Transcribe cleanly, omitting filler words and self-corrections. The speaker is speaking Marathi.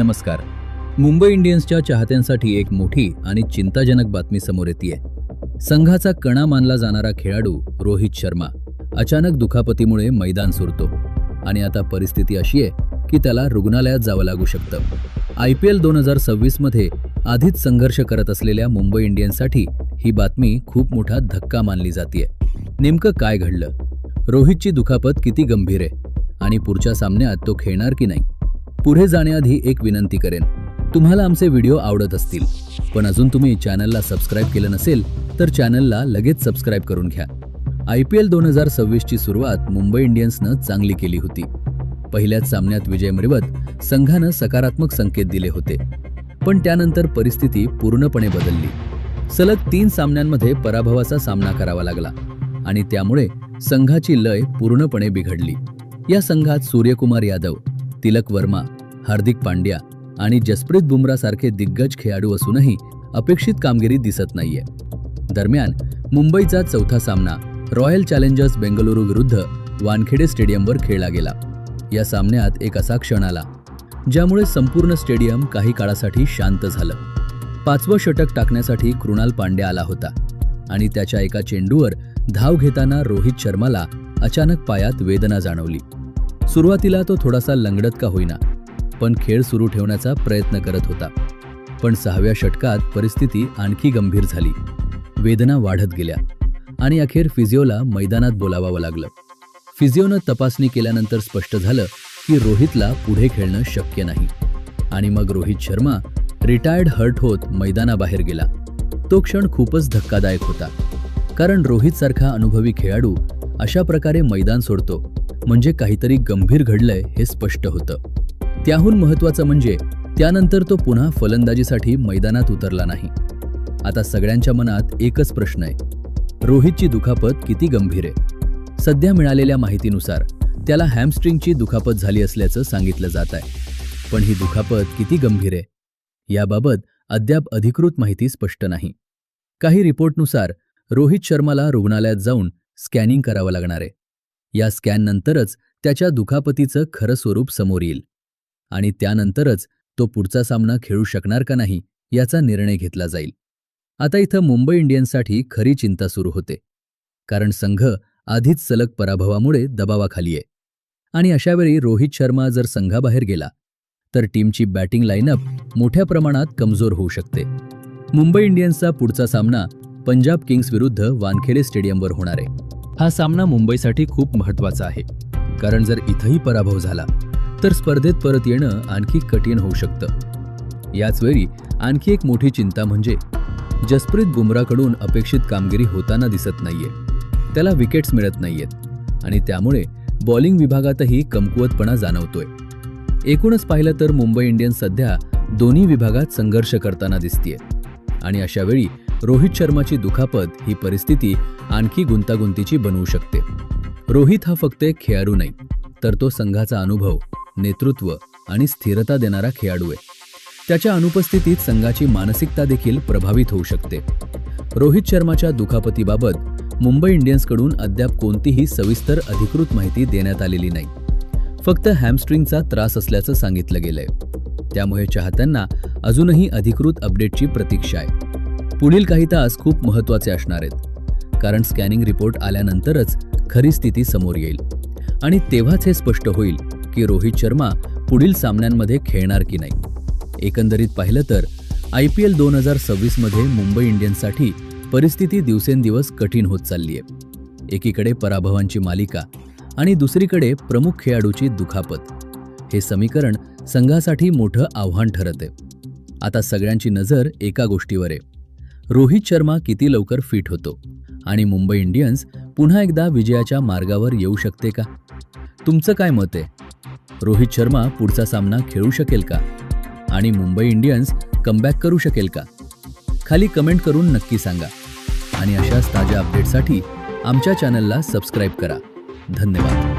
नमस्कार. मुंबई इंडियन्सच्या चाहत्यांसाठी एक मोठी आणि चिंताजनक बातमी समोर येतेय. संघाचा कणा मानला जाणारा खेळाडू रोहित शर्मा अचानक दुखापतीमुळे मैदान सोडतो आणि आता परिस्थिती अशी आहे की त्याला रुग्णालयात जावं लागू शकतं. IPL 2026 मध्ये आधीच संघर्ष करत असलेल्या मुंबई इंडियन्ससाठी ही बातमी खूप मोठा धक्का मानली जातेय. नेमकं काय घडलं? रोहितची दुखापत किती गंभीर आहे आणि पुढच्या सामन्यात तो खेळणार की नाही? पुढे जाण्याआधी एक विनंती करेन, तुम्हाला आमचे व्हिडिओ आवडत असतील पण अजून तुम्ही चॅनलला सबस्क्राईब केलं नसेल तर चॅनलला लगेच सबस्क्राईब करून घ्या. IPL 2026 ची सुरुवात मुंबई इंडियन्सनं चांगली केली होती. पहिल्याच सामन्यात विजय मिळवत संघानं सकारात्मक संकेत दिले होते, पण त्यानंतर परिस्थिती पूर्णपणे बदलली. सलग 3 सामन्यांमध्ये पराभवाचा सामना करावा लागला आणि त्यामुळे संघाची लय पूर्णपणे बिघडली. या संघात सूर्यकुमार यादव, तिलक वर्मा, हार्दिक पांड्या आणि जसप्रीत बुमराह सारखे दिग्गज खेळाडू असूनही अपेक्षित कामगिरी दिसत नाहीये. दरम्यान मुंबईचा चौथा सामना रॉयल चॅलेंजर्स बेंगळुरू विरुद्ध वानखेडे स्टेडियमवर खेळला गेला. या सामन्यात एक असा क्षण आला ज्यामुळे संपूर्ण स्टेडियम काही काळासाठी शांत झालं. 5वं षटक टाकण्यासाठी कृणाल पांड्या आला होता आणि त्याच्या एका चेंडूवर धाव घेताना रोहित शर्माला अचानक पायात वेदना जाणवली. सुरुवातीला तो थोडासा लंगडत का होईना पण खेळ सुरू ठेवण्याचा प्रयत्न करत होता. पण 6व्या षटकात परिस्थिती आणखी गंभीर झाली. वेदना वाढत गेल्या आणि अखेर फिजिओला मैदानात बोलावावं लागलं. फिजिओनं तपासणी केल्यानंतर स्पष्ट झालं की रोहितला पुढे खेळणं शक्य नाही आणि मग रोहित शर्मा रिटायर्ड हर्ट होत मैदानाबाहेर गेला. तो क्षण खूपच धक्कादायक होता, कारण रोहित सारखा अनुभवी खेळाडू अशा प्रकारे मैदान सोडतो म्हणजे काहीतरी गंभीर घडलंय हे स्पष्ट होतं. त्याहून महत्त्वाचं म्हणजे त्यानंतर तो पुन्हा फलंदाजीसाठी मैदानात उतरला नाही. आता सगळ्यांच्या मनात एकच प्रश्न आहे, रोहितची दुखापत किती गंभीर आहे? सध्या मिळालेल्या माहितीनुसार त्याला हॅमस्ट्रिंगची दुखापत झाली असल्याचं सांगितलं जात आहे. पण ही दुखापत किती गंभीर आहे याबाबत अद्याप अधिकृत माहिती स्पष्ट नाही. काही रिपोर्टनुसार रोहित शर्माला रुग्णालयात जाऊन स्कॅनिंग करावं लागणार आहे. या स्कॅननंतरच त्याच्या दुखापतीचं खरं स्वरूप समोर येईल आणि त्यानंतरच तो पुढचा सामना खेळू शकणार का नाही याचा निर्णय घेतला जाईल. आता इथं मुंबई इंडियन्ससाठी खरी चिंता सुरू होते, कारण संघ आधीच सलग पराभवामुळे दबावाखाली आहे आणि अशावेळी रोहित शर्मा जर संघाबाहेर गेला तर टीमची बॅटिंग लाईनअप मोठ्या प्रमाणात कमजोर होऊ शकते. मुंबई इंडियन्सचा पुढचा सामना पंजाब किंग्स विरुद्ध वानखेडे स्टेडियमवर होणार आहे. हा सामना मुंबईसाठी खूप महत्त्वाचा आहे, कारण जर इथंही पराभव झाला तर स्पर्धेत परत येणं आणखी कठीण होऊ शकतं. याचवेळी आणखी एक मोठी चिंता म्हणजे जसप्रीत बुमराहकडून अपेक्षित कामगिरी होताना दिसत नाहीये. त्याला विकेट्स मिळत नाहीयेत आणि त्यामुळे बॉलिंग विभागातही कमकुवतपणा जाणवतोय. एकूणच पाहिलं तर मुंबई इंडियन्स सध्या दोन्ही विभागात संघर्ष करताना दिसतेय आणि अशावेळी रोहित शर्माची दुखापत ही परिस्थिती आणखी गुंतागुंतीची बनवू शकते. रोहित हा फक्त एक खेळाडू नाही, तर तो संघाचा अनुभव, नेतृत्व आणि स्थिरता देणारा खेळाडू आहे. त्याच्या अनुपस्थितीत संघाची मानसिकता देखील प्रभावित होऊ शकते. रोहित शर्माच्या दुखापतीबाबत मुंबई इंडियन्सकडून अद्याप कोणतीही सविस्तर अधिकृत माहिती देण्यात आलेली नाही. फक्त हॅमस्ट्रिंगचा त्रास असल्याचं सांगितलं गेलंय. त्यामुळे चाहत्यांना अजूनही अधिकृत अपडेटची प्रतीक्षा आहे. पुढील काही तास खूप महत्त्वाचे असणार आहेत, कारण स्कॅनिंग रिपोर्ट आल्यानंतरच खरी स्थिती समोर येईल आणि तेव्हाच हे स्पष्ट होईल की रोहित शर्मा पुढील सामन्यांमध्ये खेळणार की नाही. एकंदरीत पाहिलं तर IPL 2026 मध्ये मुंबई इंडियन्ससाठी परिस्थिती दिवसेंदिवस कठीण होत चालली आहे. एकीकडे पराभवांची मालिका आणि दुसरीकडे प्रमुख खेळाडूची दुखापत. हे समीकरण संघासाठी मोठं आव्हान ठरत आहे. आता सगळ्यांची नजर एका गोष्टीवर आहे, रोहित शर्मा किती लवकर फिट होतो आणि मुंबई इंडियन्स पुन्हा एकदा विजयाच्या मार्गावर येऊ शकते का? तुमचं काय मत आहे? रोहित शर्मा पुढचा सामना खेळू शकेल का आणि मुंबई इंडियन्स कमबॅक करू शकेल का? खाली कमेंट करून नक्की सांगा आणि अशाच ताज्या अपडेटसाठी आमच्या चॅनलला सबस्क्राईब करा. धन्यवाद.